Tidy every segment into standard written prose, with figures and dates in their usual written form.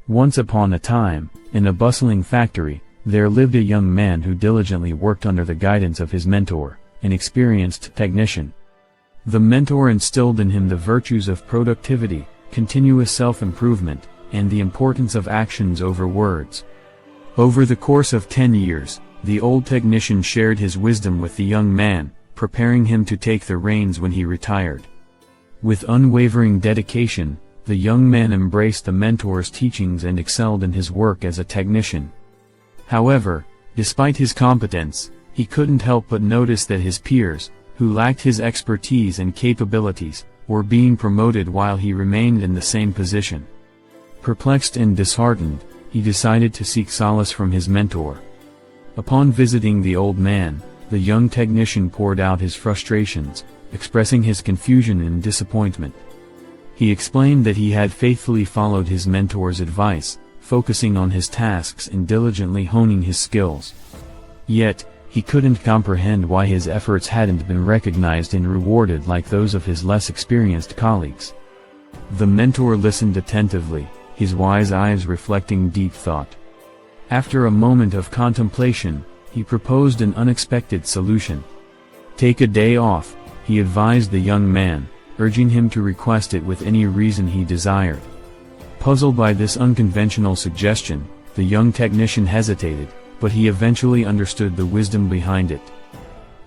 Once upon a time, in a bustling factory, there lived a young man who diligently worked under the guidance of his mentor, an experienced technician. The mentor instilled in him the virtues of productivity, continuous self-improvement, and the importance of actions over words. Over the course of 10 years, the old technician shared his wisdom with the young man, preparing him to take the reins when he retired. With unwavering dedication, the young man embraced the mentor's teachings and excelled in his work as a technician. However, despite his competence, he couldn't help but notice that his peers, who lacked his expertise and capabilities, were being promoted while he remained in the same position. Perplexed and disheartened, he decided to seek solace from his mentor. Upon visiting the old man, the young technician poured out his frustrations, expressing his confusion and disappointment. He explained that he had faithfully followed his mentor's advice, focusing on his tasks and diligently honing his skills. Yet, he couldn't comprehend why his efforts hadn't been recognized and rewarded like those of his less experienced colleagues. The mentor listened attentively, his wise eyes reflecting deep thought. After a moment of contemplation, he proposed an unexpected solution. "Take a day off," he advised the young man, urging him to request it with any reason he desired. Puzzled by this unconventional suggestion, the young technician hesitated, but he eventually understood the wisdom behind it.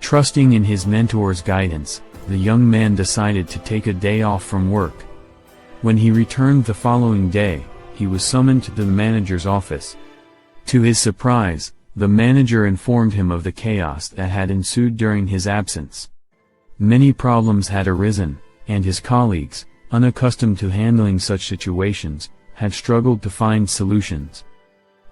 Trusting in his mentor's guidance, the young man decided to take a day off from work. When he returned the following day, he was summoned to the manager's office. To his surprise, the manager informed him of the chaos that had ensued during his absence. Many problems had arisen, and his colleagues, unaccustomed to handling such situations, had struggled to find solutions.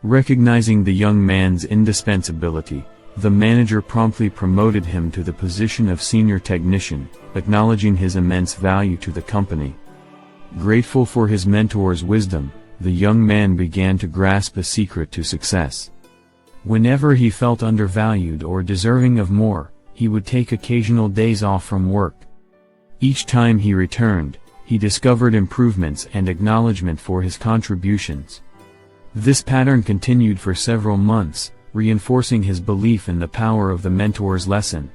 Recognizing the young man's indispensability, the manager promptly promoted him to the position of senior technician, acknowledging his immense value to the company. Grateful for his mentor's wisdom, the young man began to grasp the secret to success. Whenever he felt undervalued or deserving of more, he would take occasional days off from work. Each time he returned, he discovered improvements and acknowledgement for his contributions. This pattern continued for several months, reinforcing his belief in the power of the mentor's lesson.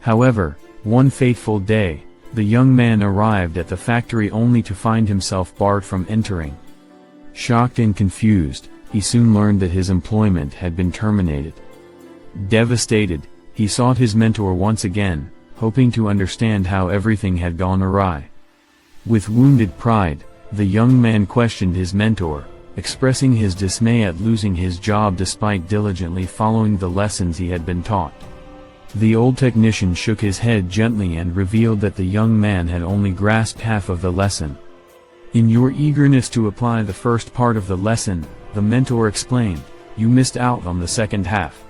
However, one fateful day, the young man arrived at the factory only to find himself barred from entering. Shocked and confused, he soon learned that his employment had been terminated. Devastated, he sought his mentor once again, hoping to understand how everything had gone awry. With wounded pride, the young man questioned his mentor, expressing his dismay at losing his job despite diligently following the lessons he had been taught. The old technician shook his head gently and revealed that the young man had only grasped half of the lesson. "In your eagerness to apply the first part of the lesson," the mentor explained, "you missed out on the second half."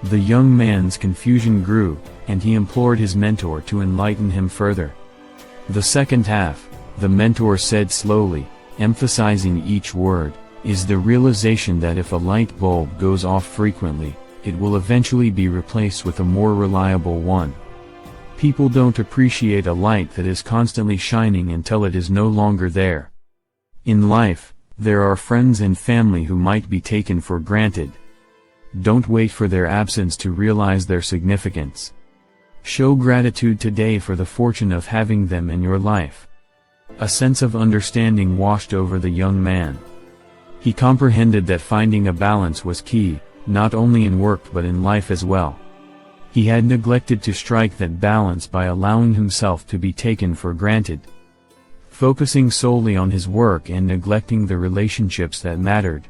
The young man's confusion grew, and he implored his mentor to enlighten him further. "The second half," the mentor said slowly, emphasizing each word, "is the realization that if a light bulb goes off frequently, it will eventually be replaced with a more reliable one. People don't appreciate a light that is constantly shining until it is no longer there. In life, there are friends and family who might be taken for granted. Don't wait for their absence to realize their significance. Show gratitude today for the fortune of having them in your life." A sense of understanding washed over the young man. He comprehended that finding a balance was key, not only in work but in life as well. He had neglected to strike that balance by allowing himself to be taken for granted. Focusing solely on his work and neglecting the relationships that mattered.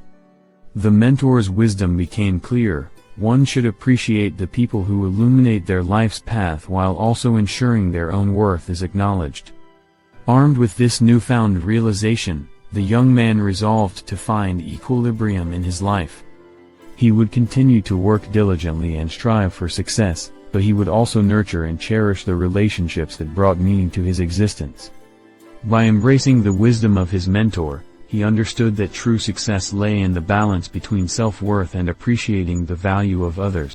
The mentor's wisdom became clear: one should appreciate the people who illuminate their life's path while also ensuring their own worth is acknowledged. Armed with this newfound realization, the young man resolved to find equilibrium in his life. He would continue to work diligently and strive for success, but he would also nurture and cherish the relationships that brought meaning to his existence. By embracing the wisdom of his mentor, he understood that true success lay in the balance between self-worth and appreciating the value of others.